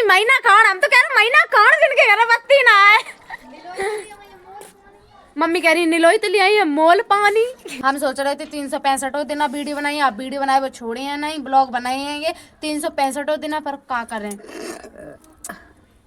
महीना कौन, हम तो कह रहे महीना कौन जिनके घर बत्ती ना है। मम्मी कह रही नीलोई तो ले आई है मोल पानी। हम सोच रहे थे 365 दिन वीडियो बनाई, आप वीडियो बनाए वो छोड़े हैं नहीं, ब्लॉग बनाए हैं ये 365 दिन पर क्या करें।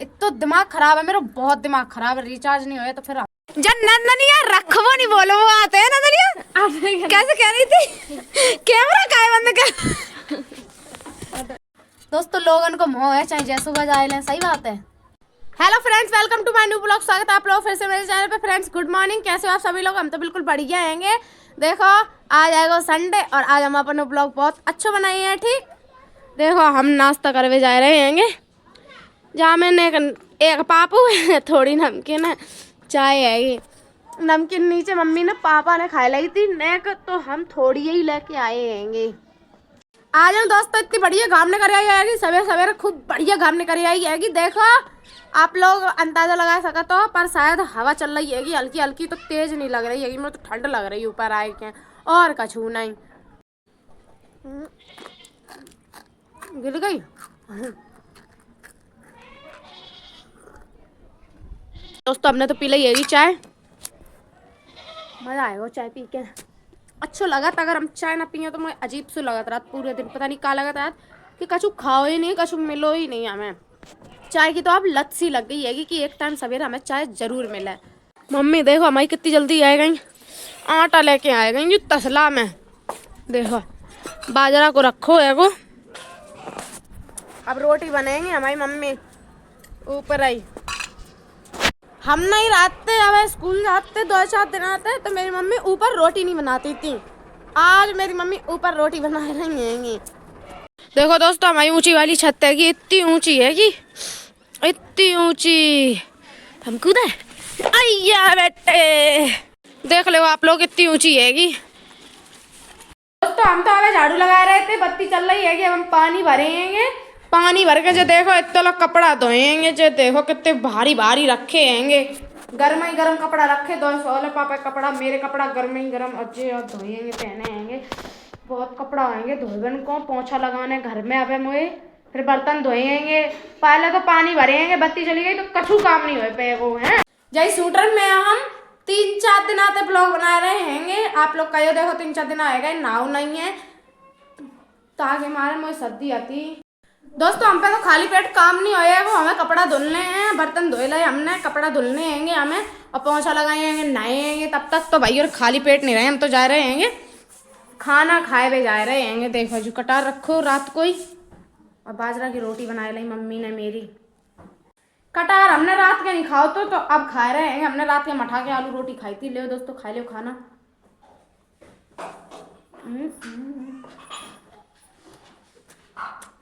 इतना दिमाग खराब है मेरा, बहुत दिमाग खराब है। रिचार्ज नहीं होया तो फिर जब नंदनिया रखवो नहीं बोलो वो आते हैं नंदनिया। कैसे कह रही थी कैमरा काय बंद कर। दोस्तों लोगन को मोह है चाहे जैसो बजाए लें, सही बात है। Hello friends, welcome to my new blog. स्वागत है आप लोग फिर से मेरे चैनल पे। फ्रेंड्स गुड मॉर्निंग, कैसे हो आप सभी लोग? हम तो बिल्कुल बढ़िया आएंगे। देखो आज आएगा संडे और आज हम अपने ब्लॉग बहुत अच्छा बनाए हैं। ठीक देखो हम नाश्ता करवे जा रहे हैं जहाँ मैंने एक पापू है, थोड़ी नमकीन है, चाय है। ये नमकीन नीचे मम्मी ने पापा ने खा ली थी नेक, तो हम थोड़ी ही लेके आए हैं। आज हम दोस्तों इतनी बढ़िया घामने कर आई आएगी, सवेरे सवेरे खूब बढ़िया घामने कर आई आएगी। देखो आप लोग अंदाजा लगा सका तो, पर शायद हवा चल रही है हल्की हल्की, तो तेज नहीं लग रही है, मुझे तो ठंड लग रही है ऊपर आए के, और कछू नहीं। गिर गई। दोस्तों हमने तो पी ली है चाय, मजा आएगा चाय पी के। अच्छा लगा था, अगर हम चाय ना पिए तो मुझे अजीब सा लगा था पूरे दिन, पता नहीं क्या लगा था कि कछु खाओ ही नहीं, कछु मिलो ही नहीं हमें। चाय की तो अब लत सी लग गई है कि एक टाइम सवेरे हमें चाय जरूर मिले। मम्मी देखो हमारी कितनी जल्दी आए गई, आटा लेके आए गई तसला में। देखो बाजरा को रखो है वो, अब रोटी बनेंगे हमारी मम्मी ऊपर आई। हम नहीं रहते, अब स्कूल जाते 2-4 दिन आते तो मेरी मम्मी ऊपर रोटी नहीं बनाती थी, आज मेरी मम्मी ऊपर रोटी बना रही है। देखो दोस्तों हमारी ऊंची वाली छत है कि इतनी ऊंची है कि इतनी ऊंची, हम कूदे अय्या बेटे, देख लो आप लोग इतनी ऊंची है कि। दोस्तों हम तो अबे झाड़ू लगा रहे थे, बत्ती चल रही है कि हम पानी भरेंगे। पानी भर के जो देखो इतना लोग कपड़ा धोएंगे, जो देखो कितने भारी भारी रखे हैंगे, गर्म ही गर्म कपड़ा रखे। 2 सोले पापा कपड़ा, मेरे कपड़ा गर्म ही गर्म अच्छे और धोएंगे पहने हैंगे। बहुत कपड़ा आएंगे धोबन को, पोछा लगाने घर में अब मुझे, फिर बर्तन धोएंगे। पहले तो पानी भरेंगे, बत्ती चली गई तो कछु काम नहीं हो पे वो है। जय सूटर में हम 3-4 दिन आते ब्लॉग बना रहे हैंगे। आप लोग कहो देखो 3-4 दिन आएगा, नाव नहीं है ताकि हमारे मुझे सर्दी आती। दोस्तों हम पे तो खाली पेट काम नहीं होएगा, वो हमें कपड़ा धुलने हैं, बर्तन धोए लाए हमने, कपड़ा धुलने हैंगे हमें और पोछा लगाएंगे, नहाएंगे। तब तक तो भाई और खाली पेट नहीं रहे, हम तो जा रहे हैंगे खाना खाए हुए जा रहे हैंगे। देखो जो कटार रखो रात को ही, और बाजरा की रोटी बनाए लाई मम्मी ने मेरी। कटार हमने रात के नहीं खाओ तो अब खा रहे हैं। हमने रात के मठा के आलू रोटी खाई थी। ले दोस्तों खा लो खाना।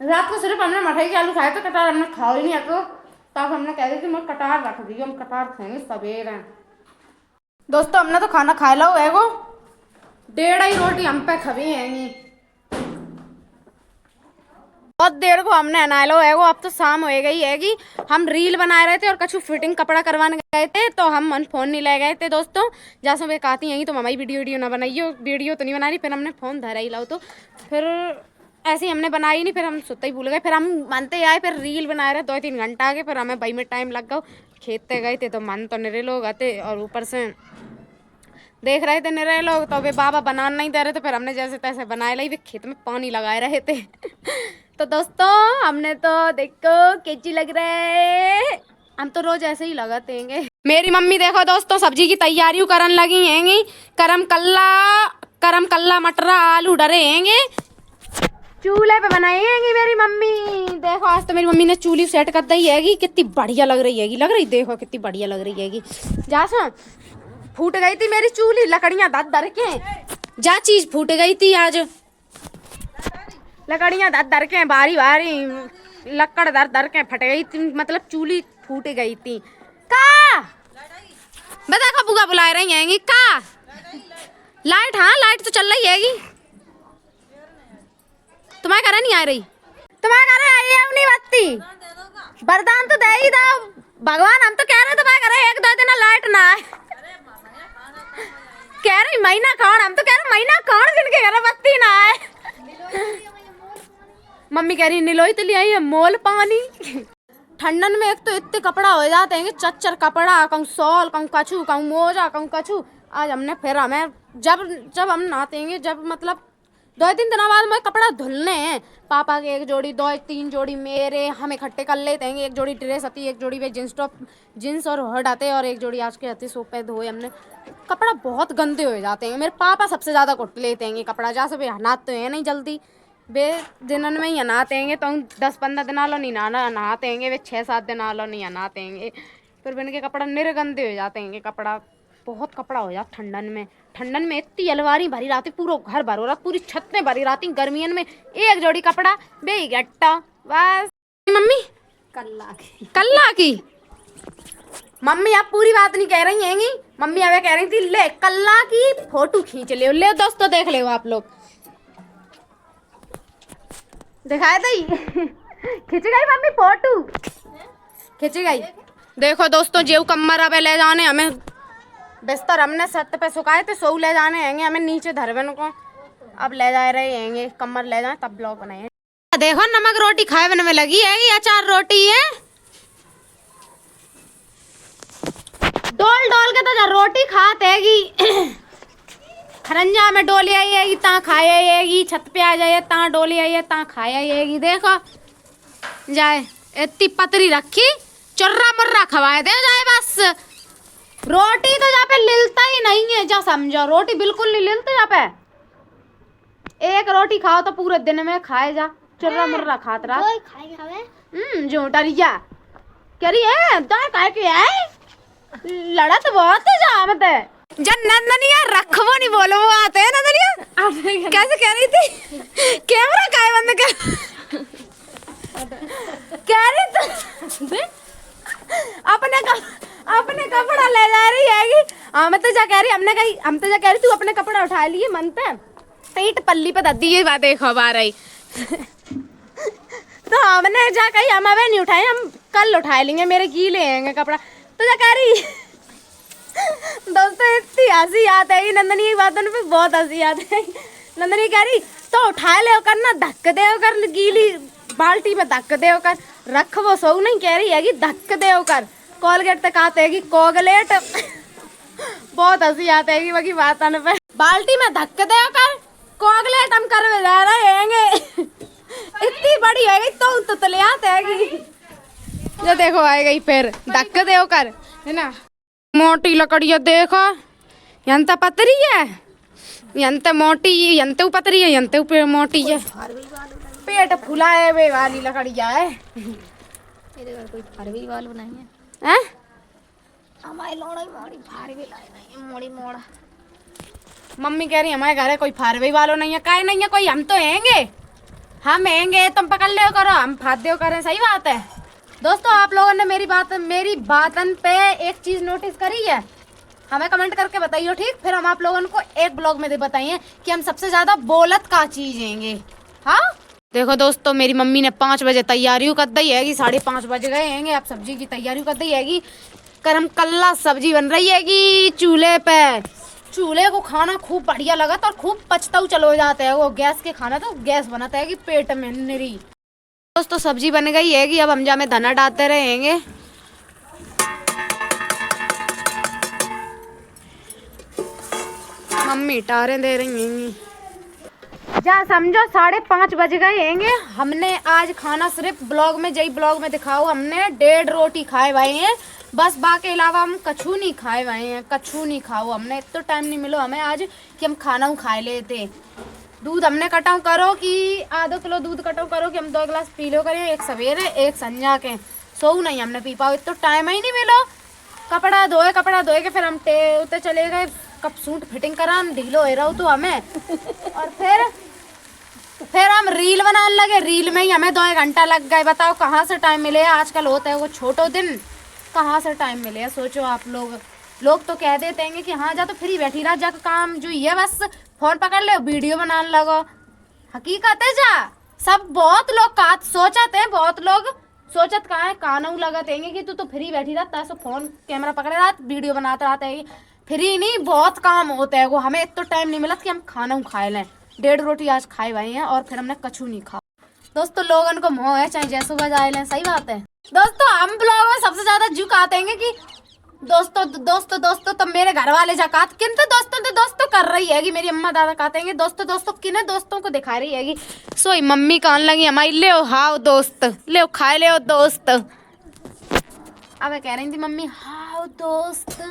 रात को सिर्फ हमने मठाई के आलू खाए थे, कटार हमने खाओ ही नहीं। तो तब हमने कह दी थी मैं कटार रख दी, हम कटार खाएंगे सवेरे। दोस्तों हमने तो खाना खा लो है वो, 1.5 रोटी हम पे खबी हैंगी। बहुत देर को हमने नहा लो है वो, अब तो शाम हो गई हैगी। हम रील बना रहे थे और कछु फिटिंग कपड़ा करवाने गए थे, तो हम मन फोन नहीं ले गए थे दोस्तों। जैसे वे कहती हैं तो हमारी वीडियो ना बनाइयो, वीडियो तो नहीं बना रही। फिर हमने फोन धरा ही लाओ, तो फिर ऐसे ही हमने बनाई नहीं, फिर हम सुते ही भूल गए। फिर हम मनते आए, फिर रील बना रहे 2-3 घंटा आगे, फिर हमें भाई में टाइम लग गया। खेतते गए थे तो मन तो निरे लोग आते और ऊपर से देख रहे थे निरे लोग, तो वे बाबा बनाना नहीं दे रहे थे। फिर हमने जैसे तैसे बनाए लाई, वे खेत में पानी लगाए रहे थे। तो दोस्तों हमने तो देखो कैची लग रहा है, हम तो रोज ऐसे ही लगाते हैं। मेरी मम्मी देखो दोस्तों सब्जी की तैयारियां करने लगी हैंगी। करम कल्ला मटरा आलू डरे हैंगे, चूल्हे पे बनाए हैंगी मेरी मम्मी। देखो आज तो मेरी मम्मी ने चूल्ही सेट कर दी हैगी, कितनी बढ़िया लग रही हैगी। लग रही देखो कितनी बढ़िया लग रही हैगी। जा फूट गई थी मेरी चूल्ही, लकड़ियां दर के जा चीज फूट गई थी आज, लकड़ियां दर के भारी भारी लकड़ दर के फट गई थी, मतलब चूल्ही फूट गई थी। का बता का बुआ बुला रही हैंगी का लाइट? हाँ लाइट तो चल रही हैगी, तुम्हारे घर नहीं आ रही, तुम्हारे घर आई है अपनी बत्ती, वरदान तो दे ही दो भगवान। हम तो कह रहे तुम्हारे घर 1-2 दिन लाइट ना आए, कह रही महीना कौन, हम तो कह रहे महीना कौन जिनके घर बत्ती ना आए। मम्मी कह रही नीलोई तो ले आई है मोल पानी। ठंडन में एक तो इतने कपड़ा हो जाते हैं कि चच्चर कपड़ा, कहूँ शॉल, कहूँ कछू, कहूँ मोजा, कहूँ कछू। आज हमने फिर हमें जब हम नहातेंगे, जब मतलब 2-3 दिनों बाद मैं कपड़ा धुलने हैं। पापा के एक जोड़ी, 2-3 जोड़ी मेरे हम इकट्ठे कर लेते हैं। एक जोड़ी ड्रेस आती, एक जोड़ी वे जींस और हर्ट आते, और एक जोड़ी आज के आती सोप पे धोए हमने। कपड़ा बहुत गंदे हो जाते हैं। मेरे पापा सबसे ज़्यादा कुट लेते हैं कपड़ा, जहाँ से वे नहाते हैं नहीं जल्दी। वे दिनन में ही नहाते हैं तो 10-15 दिन आलो नहीं नहाते हैं। वे 6-7 दिन आलो नहीं नहाते हैं। फिर इनके कपड़ा निरगंदे हो जाते हैं। कपड़ा बहुत कपड़ा हो जाता ठंडन में इतनी अलमारी भरी रहती, पूरा घर भर हो रहा, पूरी छतें भरी रहती। गर्मियन में एक जोड़ी कपड़ा बे गट्टा बस। मम्मी कल्ला की मम्मी आप पूरी बात नहीं कह रही हैं। मम्मी अब कह रही थी ले कल्ला की फोटो खींच ले दोस्तों, देख ले आप लोग। दिखाए दी खिंच गई मम्मी फोटो, खिंच गई। देखो दोस्तों जेव कमर अब ले जाने हमें, बिस्तर हमने छत पे सुखाए थे, सो ले जाने हैंगे हमें नीचे धरवन को। अब ले जा रहे हैंगे, कमर ले जाए तब ब्लॉग बनाए। देखो नमक रोटी खाए बने में लगी है, अचार रोटी है। डोल के तो रोटी खाते हैगी। खरंजा में डोली आई है ता खाया आएगी, छत पे आ जाए ता डोली आई है ता खाया आएगी। देखो जाए इतनी पतरी रखी, चुर्रा मुर्रा खवाए दे जाए बस। रोटी तो यहाँ पे लिलता ही नहीं है, जा समझो रोटी बिल्कुल नहीं लिलती यहाँ पे। एक रोटी खाओ तो पूरे दिन में खाए जा, चुर्रा मुर्रा खात रहा। झूठरिया कह रही है दाल खाए के है, लड़त बहुत है जामत है। जब नंदनिया रखवो नहीं बोलो वो आते हैं नंदनिया। कैसे कह रही थी कैमरा काय बंद कर कह रही थी अपने कपड़ा ले जा रही है। हम तो जा कह रही तू अपने कपड़ा उठा लिए मन पे पेट पल्ली पे दद्दी ये बात देखो बार आई। तो हमने जा कही हम अबे नहीं उठाए, हम कल उठा लेंगे, मेरे गीले हैं कपड़ा। तो जा कह रही दोस्तों इतनी हंसी आती है नंदनी की बातों पे, बहुत हंसी आती है। नंदनी कह रही तो उठा ले कर ना, धक्क दे कर गीली बाल्टी में, धक्क दे कर रख वो सो नहीं कह रही है कि धक्क दे कर। कोलगेट तक आते है कि कोगलेट। बहुत हंसी आती है कि बाकी बात आने पे। बाल्टी में धक्क दे कर कोगलेट हम कर जा रहे हैं। इतनी बड़ी है तो तुतले आते है कि जो देखो आएगा फिर धक्क दे कर, है ना। मोटी लकड़ियाँ देखो, यंत पतरी है, यंत मोटी, यंत पतरी है, यंत मोटी है। पेट फुला है वे वाली लकड़ियाँ है। मेरे घर कोई फारवी वाल नहीं है, हैं? हमारे लोड़ा मोड़ी फारवी लाई नहीं है, मोड़ी मोड़ा। मम्मी कह रही हमारे घर है कोई फारवी वालों नहीं है, काहे नहीं है कोई, हम तो हैंगे, हम हैंगे, तुम पकड़ ले करो, हम फाद दे करें। सही बात है दोस्तों। आप लोगों ने मेरी बातन पे एक चीज नोटिस करी है, हमें कमेंट करके बताइए ठीक। फिर हम आप लोगों को एक ब्लॉग में बताइए कि हम सबसे ज्यादा बोलत का चीज हैंगे। हाँ देखो दोस्तों मेरी मम्मी ने 5 बजे तैयारी कर दी है, 5:30 बज गए हैंगे। अब सब्जी की तैयारी कर दी है, करम कल्ला सब्जी बन रही है चूल्हे पे। चूल्हे को खाना खूब बढ़िया लगा और खूब पछताऊ चलो जाता है। वो गैस के खाना तो गैस बनाता है कि पेट में निरी। दोस्तों सब्जी बन गई है कि अब हम जा में धना डालते रहेंगे। मम्मी टारे दे रही हैं। जा समझो 5:30 बज गए हैंगे। हमने आज खाना सिर्फ ब्लॉग में दिखाओ, हमने 1.5 रोटी खाए हुए हैं बस, बाकी अलावा हम कछू नहीं खाए हुए हैं। कछू नहीं खाओ, हमने इतना टाइम नहीं मिलो हमें आज कि हम खाना खाए लेते। दूध हमने कटाऊ करो कि आधा किलो दूध कटाऊ करो कि हम 2 गिलास पी लो करें, एक सवेरे एक संजा के। सो नहीं हमने पी पाओ, इतना टाइम ही नहीं मिलो। कपड़ा धोए के फिर हम उते चले गए, कब सूट फिटिंग करा हम ढीलो हो रहा तो हमें। और फिर हम रील बनाने लगे, रील में ही हमें 2 घंटा लग गए। बताओ कहाँ से टाइम मिले, आजकल होता है वो छोटो दिन, कहाँ से टाइम मिले। सोचो आप लोग तो कह देते हैं कि हाँ जा तो फ्री बैठी रहा, जाकर काम जो ये बस फोन पकड़ ले वीडियो बनाने लगो। हकीकत है जा सब बहुत लोग सोचते हैं, बहुत लोग सोचत कहाँ है कानू लगते हैं कि तू तो फ्री बैठी रहा, सो फोन कैमरा पकड़े रहा वीडियो बनाते रहते हैं। फ्री नहीं, बहुत काम होता है वो, हमें इतना टाइम नहीं मिला कि हम खाना खाए लें। 1.5 रोटी आज खाए हुए हैं और फिर हमने कछू नहीं खा। दोस्तों लोगों को मोह है चाहे जैसो बजाए लें, सही बात है। दोस्तों हम ब्लॉग में सबसे ज्यादा जू कहते हैं कि दोस्तों दोस्तों दोस्तों तब मेरे घर वाले जाकात किंतु दोस्तों तो दोस्तों कर रही है मेरी अम्मा दादा कहते हैं दोस्तों दोस्तों किन्हें दोस्तों को दिखा रही है सोई मम्मी कहने लगी हमारी ले हाओ दोस्त ले खाए ले दोस्त। अब कह रही थी मम्मी हाओ दोस्त।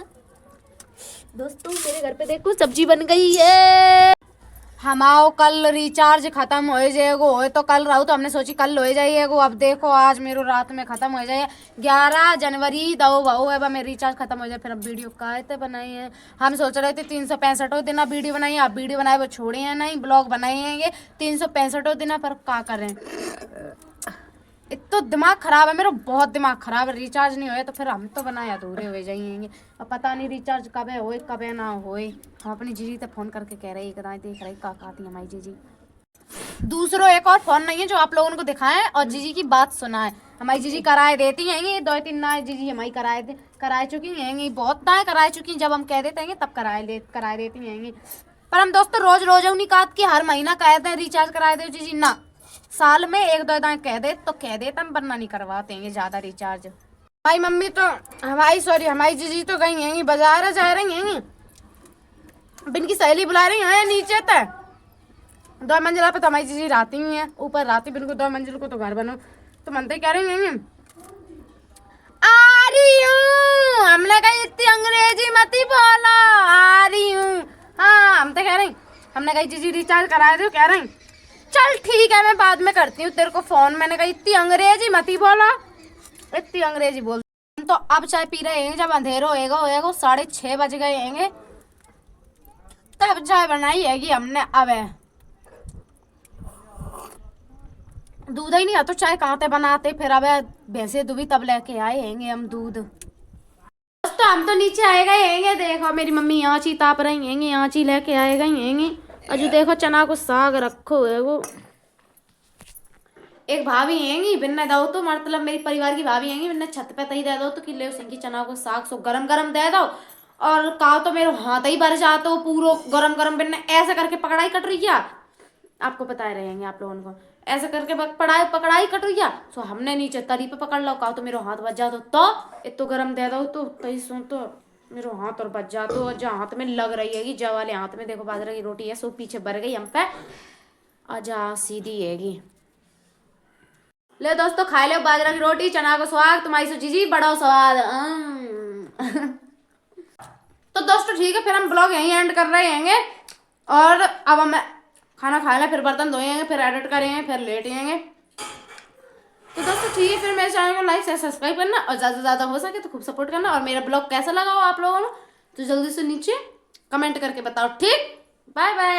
दोस्तों मेरे घर पे देखो सब्जी बन गई है। हमाओ कल रिचार्ज खत्म हो जाएगो हो तो कल रहू तो हमने सोची कल हो जाइएगो। अब देखो आज मेरे रात में खत्म हो जाए 11 जनवरी दो भाऊ है मेरा रिचार्ज खत्म हो जाए फिर अब वीडियो काहे बनाई है। हम सोच रहे थे 365 दिन अब वीडियो बनाई अब वीडियो बनाए वो छोड़े हैं नहीं ब्लॉग बनाएंगे 365 दिन पर क्या करें। इतना दिमाग खराब है मेरा बहुत दिमाग खराब है। रिचार्ज नहीं होए तो फिर हम तो बनाए अधूरे हो जाएंगे। अब पता नहीं रिचार्ज कब है होए कब है ना होए। हम अपनी जीजी से फोन करके कह रहे हैं देख रही का कहती है हमारी जीजी। दूसरों एक और फोन नहीं है जो आप लोगों को दिखाएं और जीजी की बात सुनाए। हमारी जीजी कराए देती हैं 2-3 ना जीजी हमारी कराए चुकी हैं बहुत ना कराए चुकी जब हम कह देते हैं तब कराए देती हैं। पर हम दोस्तों रोज रोज नहीं कहा कि हर महीना कहते हैं रिचार्ज कराए दो जीजी ना साल में 1-2 दाएं कह दे हम वरना नहीं करवाते हैं ज्यादा रिचार्ज। हमारी मम्मी तो हमारी जीजी तो गई हैं बाजार जा रही हैं बिनकी सहेली बुला रही हैं नीचे तक 2 मंजिला पे तो हमारी जीजी रहती ही है ऊपर रहती बिनको 2 मंजिल को तो घर बनो तो मनते कह रही हैं आ रही हूँ। हमने कही इतनी अंग्रेजी मत ही बोलो आ रही हूँ। हाँ हम तो कह रही हमने कही जीजी रिचार्ज कराए दो कह रही चल ठीक है मैं बाद में करती हूँ तेरे को फोन। मैंने कहा इतनी अंग्रेजी मत ही बोला इतनी अंग्रेजी बोल। तो अब चाय पी रहे हैं जब अंधेरो होएगा 6:30 बज गए हैं तब चाय बनाई है हमने। अब है दूध ही नहीं है तो चाय कहाँ से बनाते फिर अब भैंसे दुबी तब लेके आए हैं हम दूध। दोस्तों हम तो नीचे आए गए हैं देखो मेरी मम्मी यहाँ ची ताप रही हैं यहाँ ची लेके आए गई हैं। अजू देखो चना को साग रखो है वो एक भाभी हैंगी बिन्ने दो तो मतलब मेरी परिवार की भाभी हैंगी बिन्ने छत पे तही दे दो तो किले उसी चना को साग सो गरम गरम दे दो और कहा तो मेरे हाथ ही भर जाते हो पूरो गरम गरम बिन्ने ऐसे करके पकड़ाई कट रही है। आपको बताए रहेंगे आप लोगों को ऐसे करके पकड़ाई कट रही है। सो हमने नीचे तरी पे पकड़ लो कहा तो मेरे हाथ बच जाते तो इतो गरम दे दो तो तही सो तो मेरे हाथ और बच जाते और जहाँ हाथ में लग रही है जब वाले हाथ में देखो बाजरा की रोटी है सो पीछे भर गई हम पे आजा सीधी हैगी। ले दोस्तों खाए लो बाजरा की रोटी चना को स्वाद तुम्हारी सो जीजी बड़ा स्वाद। तो दोस्तों ठीक है फिर हम ब्लॉग यहीं एंड कर रहे हैं और अब हम खाना खा लें फिर बर्तन धोएंगे फिर एडिट करेंगे फिर लेटेंगे। तो दोस्तों ठीक है फिर मेरे चैनल को लाइक सब्सक्राइब करना और ज़्यादा से ज़्यादा हो सके तो खूब सपोर्ट करना और मेरा ब्लॉग कैसा लगा हो आप लोगों को तो जल्दी से नीचे कमेंट करके बताओ ठीक। Bye bye.